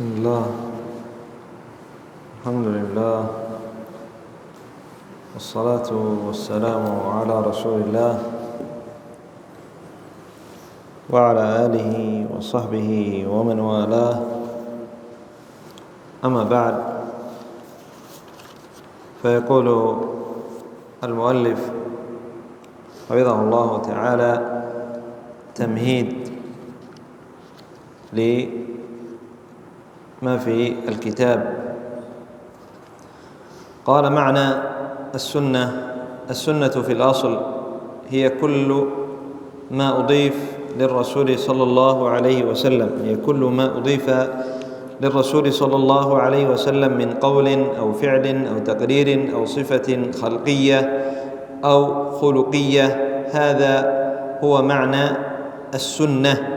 بسم الله، الحمد لله، والصلاة والسلام على رسول الله وعلى آله وصحبه ومن والاه. أما بعد، فيقول المؤلف حفظه الله تعالى تمهيد لما في الكتاب. قال: معنى السنة في الأصل هي كل ما أضيف للرسول صلى الله عليه وسلم، هي كل ما أضيف للرسول صلى الله عليه وسلم من قول أو فعل أو تقرير أو صفة خلقية أو خلقية. هذا هو معنى السنة.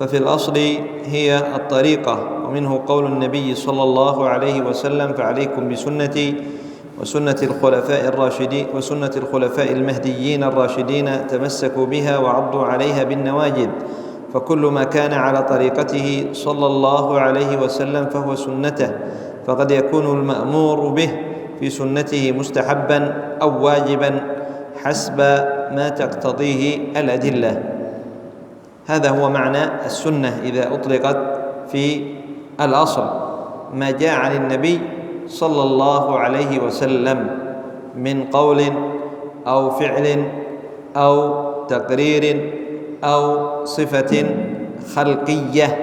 ففي الأصل هي الطريقة، ومنه قول النبي صلى الله عليه وسلم: فعليكم بسنتي وسنة الخلفاء الراشدين وسنة الخلفاء المهديين الراشدين، تمسكوا بها وعضوا عليها بالنواجذ. فكل ما كان على طريقته صلى الله عليه وسلم فهو سنته، فقد يكون المأمور به في سنته مستحبا أو واجبا حسب ما تقتضيه الأدلة. هذا هو معنى السنة إذا أطلقت في الأصل: ما جاء عن النبي صلى الله عليه وسلم من قول أو فعل أو تقرير أو صفة خلقية،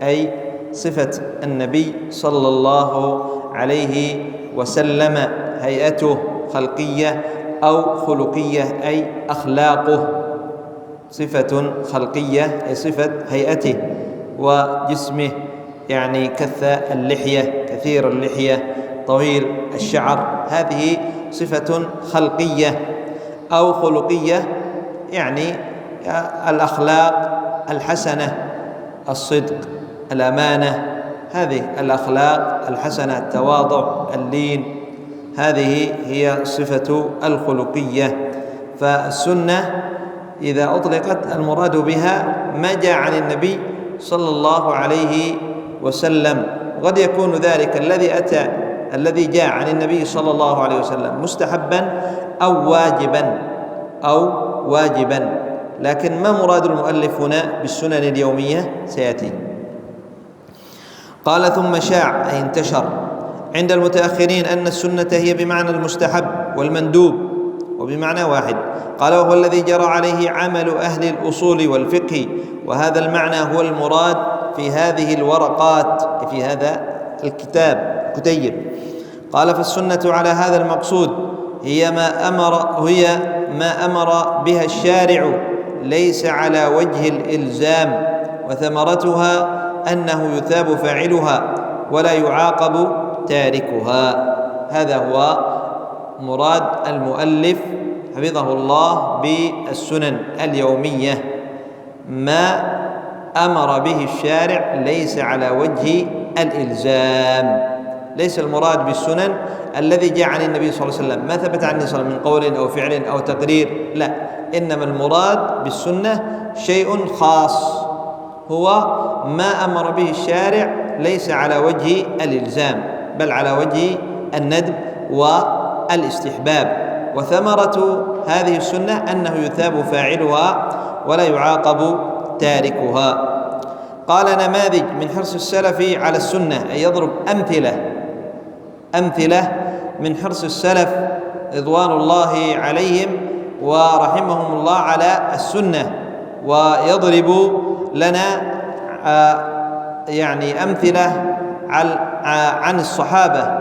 أي صفة النبي صلى الله عليه وسلم، هيئته خلقية أو خلقية أي أخلاقه. صفة خلقية أي صفة هيئته وجسمه، يعني كث اللحية، كثير اللحية، طويل الشعر، هذه صفة خلقية. أو خلقية يعني الأخلاق الحسنة، الصدق، الأمانة، هذه الأخلاق الحسنة، التواضع، اللين، هذه هي صفة الخلقية. فالسنة إذا أطلقت المراد بها ما جاء عن النبي صلى الله عليه وسلم. قد يكون ذلك الذي جاء عن النبي صلى الله عليه وسلم مستحبا أو واجبا، لكن ما مراد المؤلف هنا بالسنن اليومية سيأتي. قال: ثم شاع أي انتشر عند المتأخرين أن السنة هي بمعنى المستحب والمندوب، وبمعنى واحد. قال: وهو الذي جرى عليه عمل أهل الأصول والفقه، وهذا المعنى هو المراد في هذه الورقات، في هذا الكتيب. قال: فالسنة على هذا المقصود هي ما أمر بها الشارع، ليس على وجه الإلزام، وثمرتها أنه يثاب فاعلها ولا يعاقب تاركها. هذا هو مراد المؤلف حفظه الله بالسنن اليومية: ما أمر به الشارع ليس على وجه الإلزام. ليس المراد بالسنن الذي جاء عن النبي صلى الله عليه وسلم، ما ثبت عن النبي صلى الله عليه وسلم من قول أو فعل أو تقرير، لا، إنما المراد بالسنة شيء خاص، هو ما أمر به الشارع ليس على وجه الإلزام، بل على وجه الندب والاستحباب. وثمرة هذه السنة أنه يثاب فاعلها ولا يعاقب تاركها. قال: نماذج من حرص السلف على السنة، أي يضرب أمثلة من حرص السلف رضوان الله عليهم ورحمهم الله على السنة، ويضرب لنا يعني أمثلة عن الصحابة،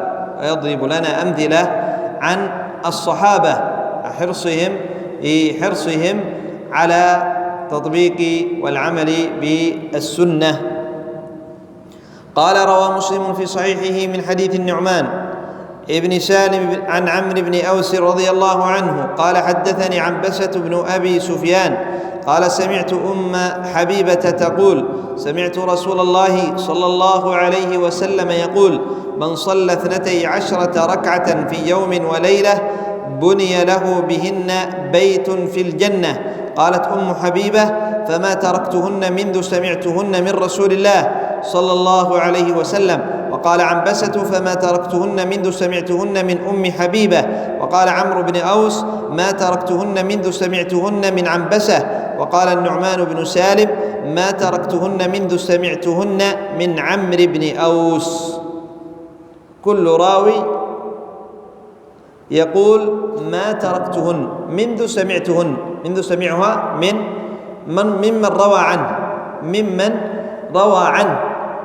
ويضرب لنا أمثلة عن الصحابة، حرصهم على تطبيق والعمل بالسنة. قال: روى مسلم في صحيحه من حديث النعمان ابن سالم عن عمرو بن أوس رضي الله عنه قال: حدثني عنبسة بن أبي سفيان قال: سمعت أم حبيبة تقول: سمعت رسول الله صلى الله عليه وسلم يقول: من صلى 12 ركعة في يوم وليلة بني له بهن بيت في الجنة. قالت أم حبيبة: فما تركتهن منذ سمعتهن من رسول الله، صلى الله عليه وسلم. وقال عنبسة: فما تركتهن منذ سمعتهن من أم حبيبة. وقال عمرو بن أوس: ما تركتهن منذ سمعتهن من عنبسة. وقال النعمان بن سالم: ما تركتهن منذ سمعتهن من عمرو بن أوس. كل راوي يقول ما تركتهن منذ سمعتهن، منذ سمعها ممن روى عنه، ممن روى عنه.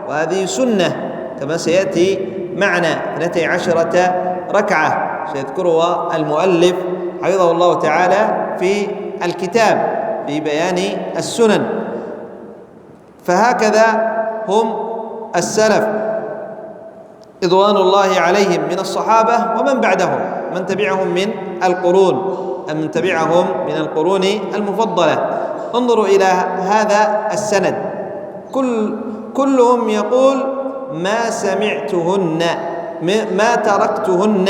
وهذه سنة كما سيأتي معنا 12 ركعة سيذكرها المؤلف حفظه الله تعالى في الكتاب في بيان السنن. فهكذا هم السلف رضوان الله عليهم من الصحابة ومن بعدهم، من تبعهم من القرون المفضلة. انظروا إلى هذا السند، كلهم يقول ما سمعتهن، ما تركتهن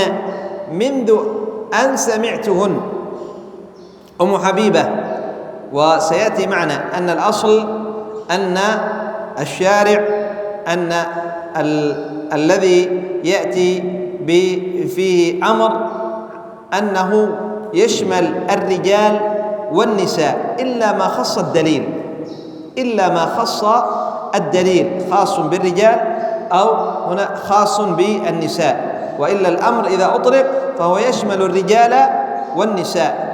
منذ أن سمعتهن. أم حبيبة. وسيأتي معنا أن الأصل أن الشارع أن الذي يأتي فيه أمر أنه يشمل الرجال والنساء إلا ما خص الدليل، خاص بالرجال أو هنا خاص بالنساء. وإلا الأمر إذا أطلق فهو يشمل الرجال والنساء،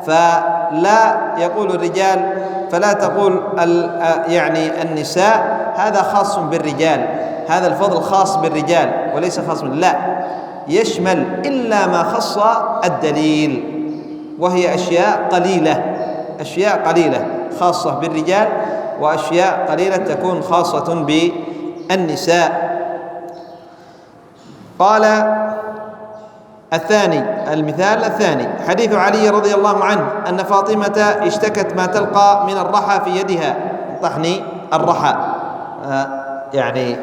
فلا يقول الرجال، فلا تقول يعني النساء هذا خاص بالرجال، هذا الفضل خاص بالرجال وليس خاص لا، يشمل إلا ما خص الدليل، وهي أشياء قليلة خاصة بالرجال، وأشياء قليلة تكون خاصة بالنساء. قال المثال الثاني حديث علي رضي الله عنه أن فاطمة اشتكت ما تلقى من الرحى في يدها، طحن الرحى، يعني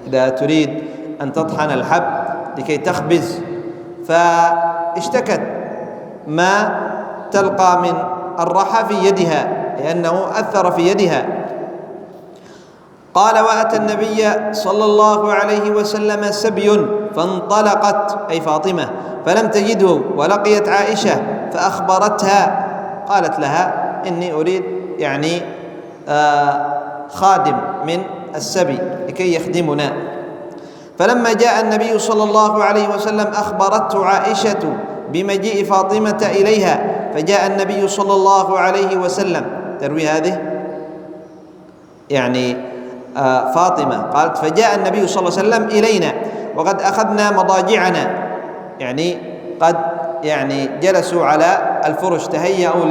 إذا تريد أن تطحن الحب لكي تخبز، فاشتكت ما تلقى من الرحى في يدها لأنه أثر في يدها. قال: وأتى النبي صلى الله عليه وسلم سبي فانطلقت، أي فاطمة، فلم تجده، ولقيت عائشة فأخبرتها، قالت لها: إني أريد يعني خادم من السبي لكي يخدمنا. فلما جاء النبي صلى الله عليه وسلم أخبرته عائشة بمجيء فاطمة إليها، فجاء النبي صلى الله عليه وسلم، تروي هذه يعني فاطمة قالت: فجاء النبي صلى الله عليه وسلم إلينا وقد أخذنا مضاجعنا، يعني قد يعني جلسوا على الفرش، تهيأوا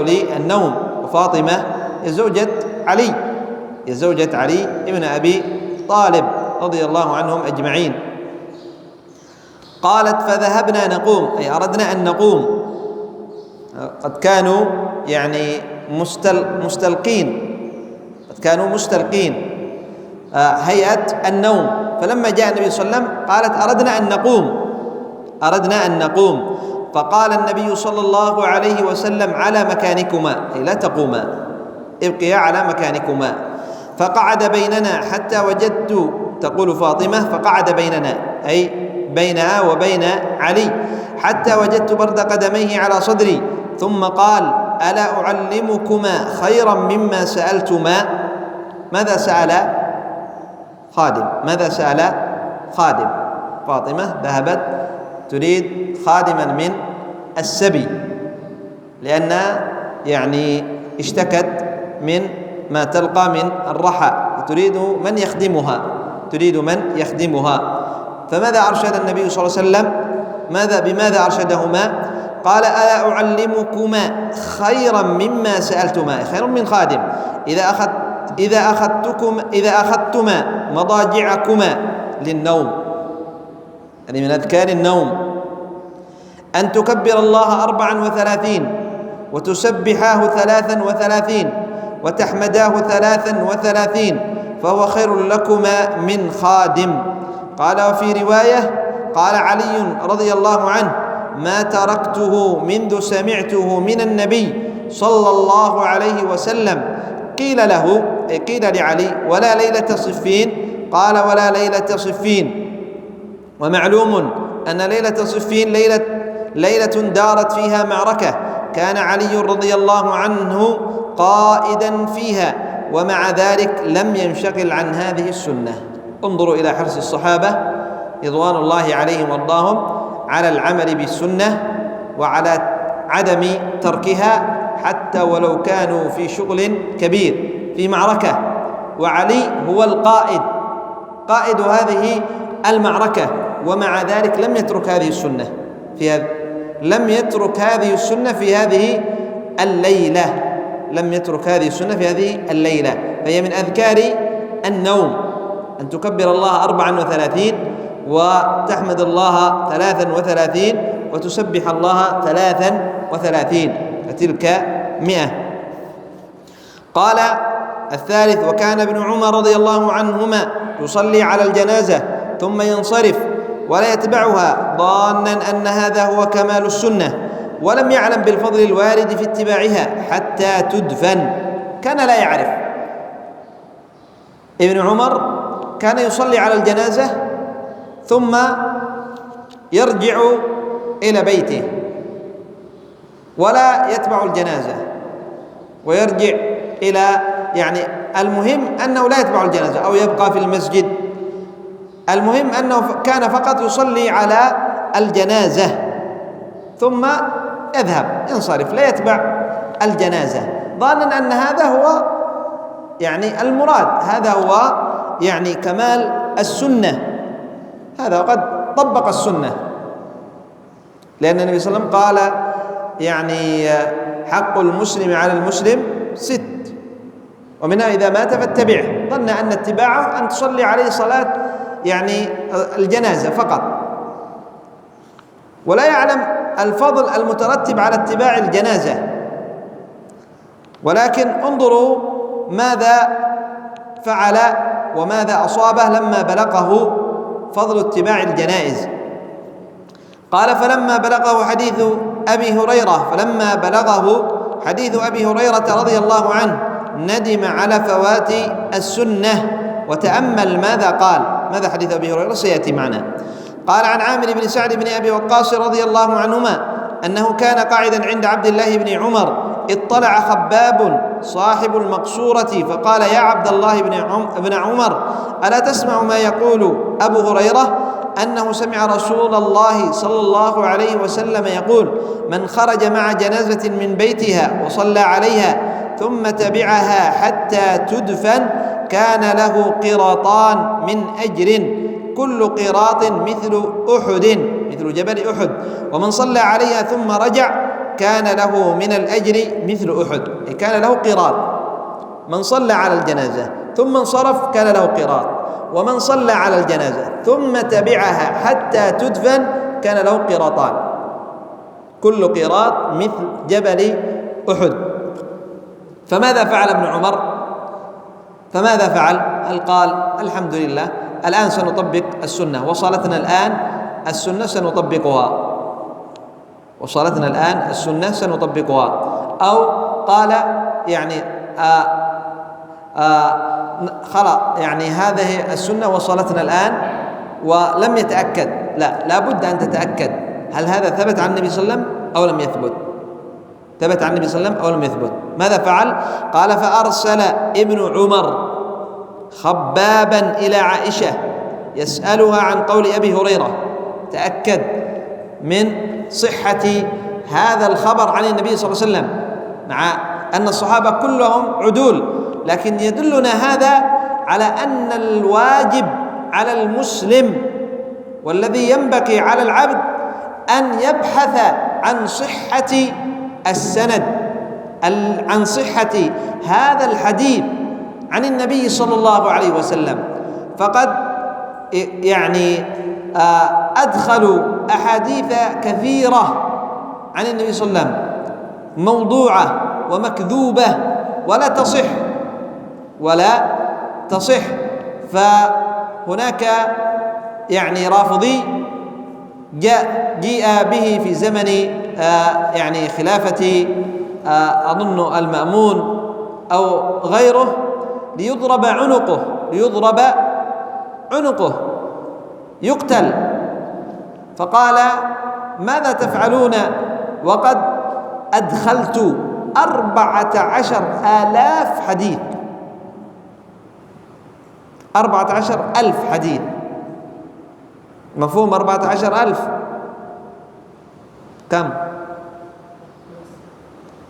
للنوم. وفاطمة هي زوجة علي ابن أبي طالب رضي الله عنهم أجمعين. قالت: فذهبنا نقوم، أي أردنا أن نقوم، قد كانوا يعني مستلقين هيئة النوم. فلما جاء النبي صلى الله عليه وسلم قالت: أردنا أن نقوم. فقال النبي صلى الله عليه وسلم: على مكانكما، أي لا تقوما، ابقيا على مكانكما. فقعد بيننا حتى وجدت، تقول فاطمة: فقعد بيننا، أي بينها وبين علي، حتى وجدت برد قدميه على صدري، ثم قال: ألا أعلمكما خيرا مما سألتما؟ ماذا سأل خادم؟ فاطمة ذهبت تريد خادما من السبي، لأنها يعني اشتكت من ما تلقى من الرحى وتريد من يخدمها. فماذا أرشد النبي صلى الله عليه وسلم؟ بماذا أرشدهما؟ قال: ألا أعلمكما خيرا مما سألتما، خير من خادم. إذا أخذتما مضاجعكما للنوم، يعني من أذكار النوم، أن تكبر الله 34 وتسبحاه 33 وتحمداه 33، فهو خير لكما من خادم. قال: وفي رواية قال علي رضي الله عنه: ما تركته منذ سمعته من النبي صلى الله عليه وسلم. قيل لعلي: ولا ليلة صفين؟ قال: ولا ليلة صفين. ومعلوم أن ليلة صفين ليلة دارت فيها معركة، كان علي رضي الله عنه قائدا فيها، ومع ذلك لم ينشغل عن هذه السنة. انظروا إلى حرص الصحابة رضوان الله عليهم وارضاهم على العمل بالسنة وعلى عدم تركها حتى ولو كانوا في شغل كبير في معركة، وعلي هو قائد هذه المعركة، ومع ذلك لم يترك هذه السنة في هذه الليلة. فهي من أذكار النوم أن تكبر الله 34 وتحمد الله 33 وتسبح الله 33، فتلك 100. قال الثالث: وكان ابن عمر رضي الله عنهما يصلي على الجنازة ثم ينصرف ولا يتبعها، ظانا أن هذا هو كمال السنة، ولم يعلم بالفضل الوارد في اتباعها حتى تدفن. كان لا يعرف. ابن عمر كان يصلي على الجنازة ثم يرجع إلى بيته ولا يتبع الجنازة ويرجع إلى المهم أنه لا يتبع الجنازة أو يبقى في المسجد، المهم أنه كان فقط يصلي على الجنازة ثم ينصرف، لا يتبع الجنازة، ظانا أن هذا هو المراد، هذا هو كمال السنة، هذا وقد طبق السنة، لأن النبي صلى الله عليه وسلم قال حق المسلم على المسلم 6، ومنها إذا مات فاتبعه، ظن أن اتباعه أن تصلي عليه صلاة الجنازة فقط، ولا يعلم الفضل المترتب على اتباع الجنازة. ولكن انظروا ماذا فعل وماذا أصابه لما بلغه فضل اتباع الجنائز. قال: فلما بلغه حديث أبي هريرة رضي الله عنه ندم على فوات السنة. وتأمل ماذا قال. ماذا حديث أبي هريرة؟ سيأتي معنا. قال: عن عامر بن سعد بن أبي وقاص رضي الله عنهما أنه كان قاعدا عند عبد الله بن عمر، اطلع خباب صاحب المقصورة فقال: يا عبد الله بن عمر، ألا تسمع ما يقول أبو هريرة أنه سمع رسول الله صلى الله عليه وسلم يقول: من خرج مع جنازة من بيتها وصلى عليها ثم تبعها حتى تدفن كان له قراطان من أجر، كل قراط مثل جبل أحد، ومن صلى عليها ثم رجع كان له من الأجر مثل أحد. كان له قراط، من صلى على الجنازة ثم انصرف كان له قراط، ومن صلى على الجنازة ثم تبعها حتى تدفن كان له قراطان، كل قراط مثل جبل أحد. فماذا فعل ابن عمر؟ هل قال: الحمد لله الآن سنطبق السنة، وصلتنا الآن السنة سنطبقها، أو قال خلاص هذه السنة وصلتنا الآن ولم يتأكد. لا بد أن تتأكد هل هذا ثبت عن النبي صلى الله عليه وسلم أو لم يثبت. ماذا فعل؟ قال: فأرسل ابن عمر خبابا إلى عائشة يسألها عن قول أبي هريرة، تأكد من صحة هذا الخبر عن النبي صلى الله عليه وسلم، مع أن الصحابة كلهم عدول، لكن يدلنا هذا على أن الواجب على المسلم والذي ينبغي على العبد أن يبحث عن صحة السند، عن صحة هذا الحديث عن النبي صلى الله عليه وسلم. فقد أدخلوا أحاديث كثيرة عن النبي صلى الله عليه وسلم موضوعة ومكذوبة ولا تصح. فهناك رافضي جيء به في زمن خلافة أظن المأمون أو غيره ليضرب عنقه يقتل. فقال: ماذا تفعلون وقد أدخلت 14,000 حديث، 14,000 حديث. مفهوم 14,000 كم؟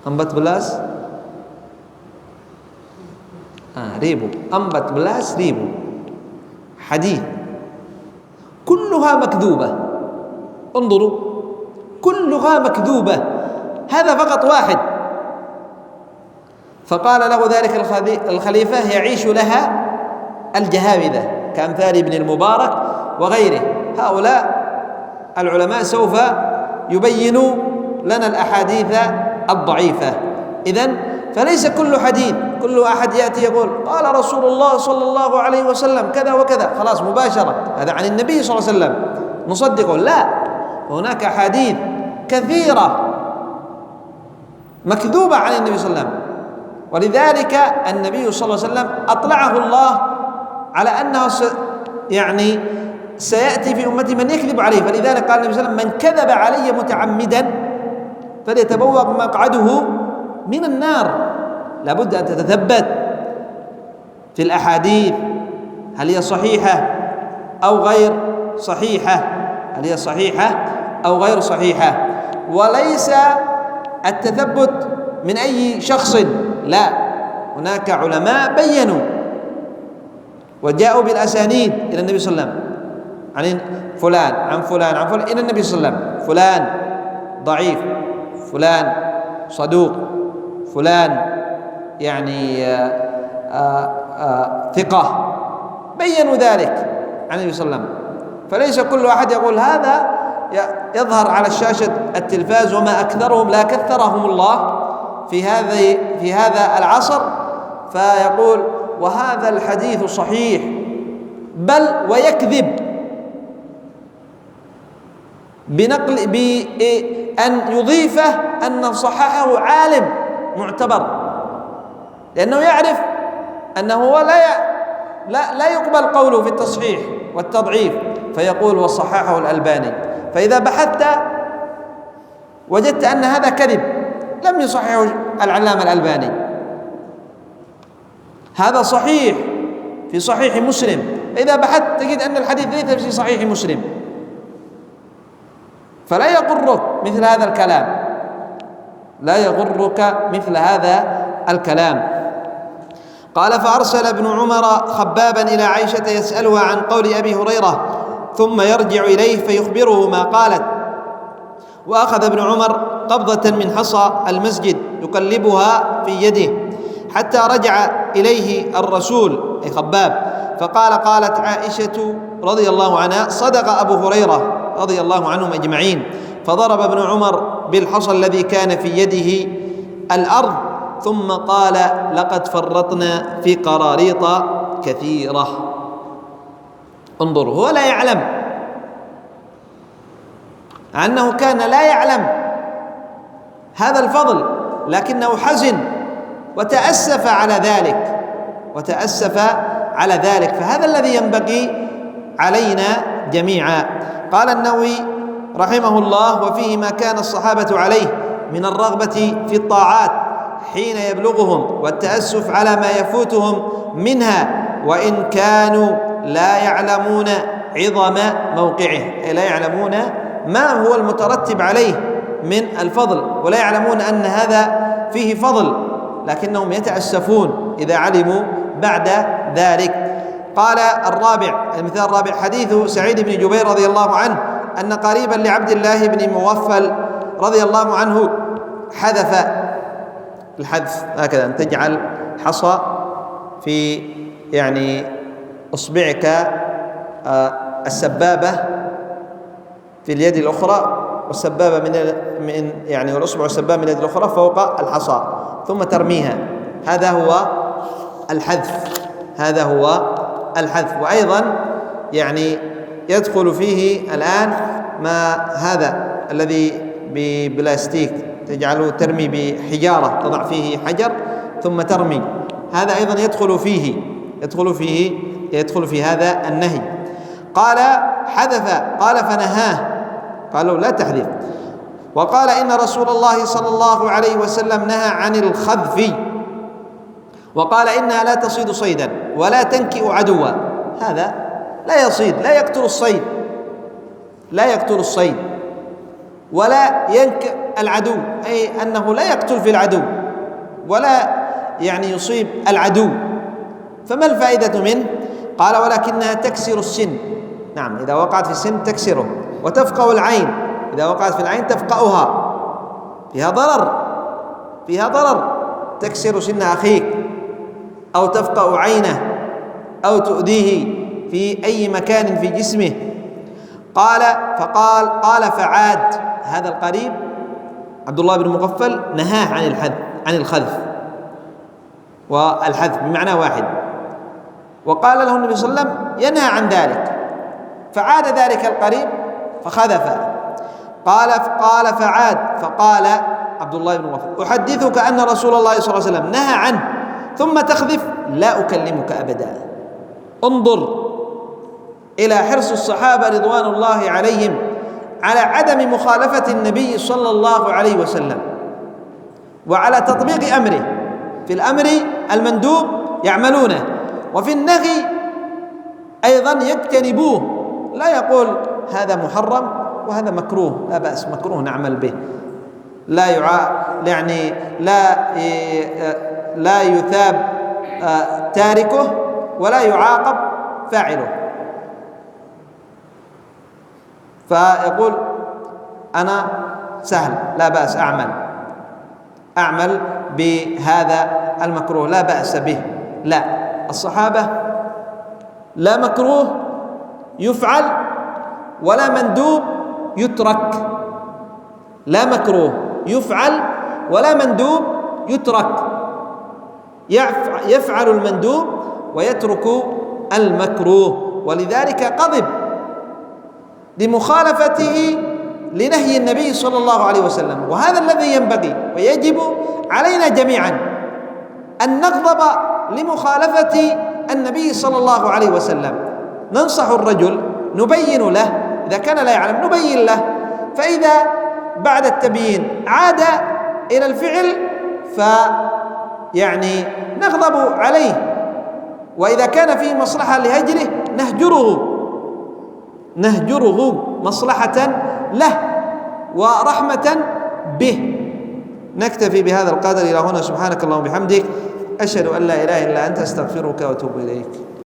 14 ribu 14,000 حديث كلها مكذوبة. انظروا، كلها مكذوبة، هذا فقط واحد. فقال له ذلك الخليفة: يعيش لها الجهابذة كأمثال ابن المبارك وغيره. هؤلاء العلماء سوف يبينوا لنا الأحاديث الضعيفة. إذن فليس كل حديث، كل أحد يأتي يقول قال رسول الله صلى الله عليه وسلم كذا وكذا، خلاص مباشرة هذا عن النبي صلى الله عليه وسلم نصدقه. لا، هناك أحاديث كثيرة مكذوبة عن النبي صلى الله عليه وسلم، ولذلك النبي صلى الله عليه وسلم أطلعه الله على أنه سيأتي في أمتي من يكذب عليه. فلذلك قال النبي صلى الله عليه وسلم: من كذب علي متعمدا فليتبوأ مقعده من النار. لابد أن تتثبت في الأحاديث، هل هي صحيحة أو غير صحيحة، هل هي صحيحة أو غير صحيحة. وليس التثبت من أي شخص، لا، هناك علماء بينوا وجاءوا بالأسانيد إلى النبي صلى الله عليه وسلم، عن فلان عن فلان عن فلان إلى النبي صلى الله عليه وسلم: فلان ضعيف، فلان صدوق، فلان ثقة. بينوا ذلك عن النبي صلى الله عليه وسلم. فليس كل أحد يقول هذا يظهر على الشاشة التلفاز، وما أكثرهم لا كثرهم الله في هذا العصر، فيقول وهذا الحديث صحيح، بل ويكذب بأن يضيفه أن صححه عالم معتبر، لأنه يعرف أنه لا يقبل قوله في التصحيح والتضعيف، فيقول وصححه الألباني. فإذا بحثت وجدت أن هذا كذب، لم يصححه العلامة الألباني، هذا صحيح في صحيح مسلم. إذا بحثت تجد أن الحديث ليس في صحيح مسلم. فلا يغرك مثل هذا الكلام، لا يغرك مثل هذا الكلام. قال: فأرسل ابن عمر خبابا إلى عائشة يسألها عن قول أبي هريرة، ثم يرجع إليه فيخبره ما قالت. وأخذ ابن عمر قبضة من حصى المسجد يقلبها في يده حتى رجع إليه الرسول أي خباب، فقال: قالت عائشة رضي الله عنها: صدق أبو هريرة رضي الله عنهم أجمعين. فضرب ابن عمر بالحصى الذي كان في يده الأرض، ثم قال: لقد فرطنا في قراريط كثيرة. انظروا، هو لا يعلم أنه كان لا يعلم هذا الفضل، لكنه حزن وتأسف على ذلك، فهذا الذي ينبغي علينا جميعا. قال النووي رحمه الله: وفيه ما كان الصحابة عليه من الرغبة في الطاعات حين يبلغهم، والتأسف على ما يفوتهم منها، وإن كانوا لا يعلمون عظم موقعه، أي لا يعلمون ما هو المترتب عليه من الفضل، ولا يعلمون أن هذا فيه فضل، لكنهم يتأسفون إذا علموا بعد ذلك. قال المثال الرابع: حديث سعيد بن جبير رضي الله عنه أن قريبا لعبد الله بن مغفل رضي الله عنه حذف الحذف هكذا، أن تجعل حصى في إصبعك السبابة في اليد الأخرى، والسبابة والأصبع والسبابة من اليد الأخرى فوق الحصى، ثم ترميها. هذا هو الحذف. وأيضا يدخل فيه الآن ما هذا الذي ببلاستيك تجعله ترمي بحجارة، تضع فيه حجر ثم ترمي، هذا أيضا يدخل في هذا النهي. قال حذف، قال فنهاه، قالوا لا تحذف. وقال إن رسول الله صلى الله عليه وسلم نهى عن الخذف، وقال إنها لا تصيد صيدا ولا تنكئ عدوا. هذا لا يصيد، لا يقتل الصيد ولا ينكئ العدو، أي أنه لا يقتل في العدو ولا يعني يصيب العدو. فما الفائدة منه؟ قال ضلكنها تكسر السن. نعم، إذا وقعت في السن تكسره، وتفقأ العين، إذا وقعت في العين تفقأها، فيها ضرر، تكسر سن أخيك أو تفقأ عينه أو تؤذيه في أي مكان في جسمه. قال فعاد، هذا القريب عبد الله بن مغفل نهاه عن الخذف، والحذف بمعنى واحد، وقال له النبي صلى الله عليه وسلم ينهى عن ذلك، فعاد ذلك القريب فخذف. قال فعاد، فقال عبد الله بن مغفل أحدثك أن رسول الله صلى الله عليه وسلم نهى عنه ثم تخذف، لا أكلمك أبدا. انظر إلى حرص الصحابة رضوان الله عليهم على عدم مخالفة النبي صلى الله عليه وسلم، وعلى تطبيق أمره. في الأمر المندوب يعملونه، وفي النهي أيضا يجتنبوه، لا يقول هذا محرم وهذا مكروه، لا بأس، مكروه نعمل به، لا يثاب تاركه ولا يعاقب فاعله. فيقول أنا سهل، لا بأس، أعمل بهذا المكروه، لا بأس به. لا، الصحابة لا مكروه يفعل ولا مندوب يترك، لا مكروه يفعل ولا مندوب يترك، يفعل المندوب ويترك المكروه. ولذلك غضب لمخالفته لنهي النبي صلى الله عليه وسلم. وهذا الذي ينبغي ويجب علينا جميعا أن نغضب لمخالفة النبي صلى الله عليه وسلم. ننصح الرجل، نبين له، إذا كان لا يعلم نبين له، فإذا بعد التبيين عاد إلى الفعل نغضب عليه، وإذا كان فيه مصلحة لهجره نهجره مصلحة له ورحمة به. نكتفي بهذا القدر إلى هنا. سبحانك اللهم وبحمدك، أشهد أن لا إله إلا أنت، أستغفرك وأتوب إليك.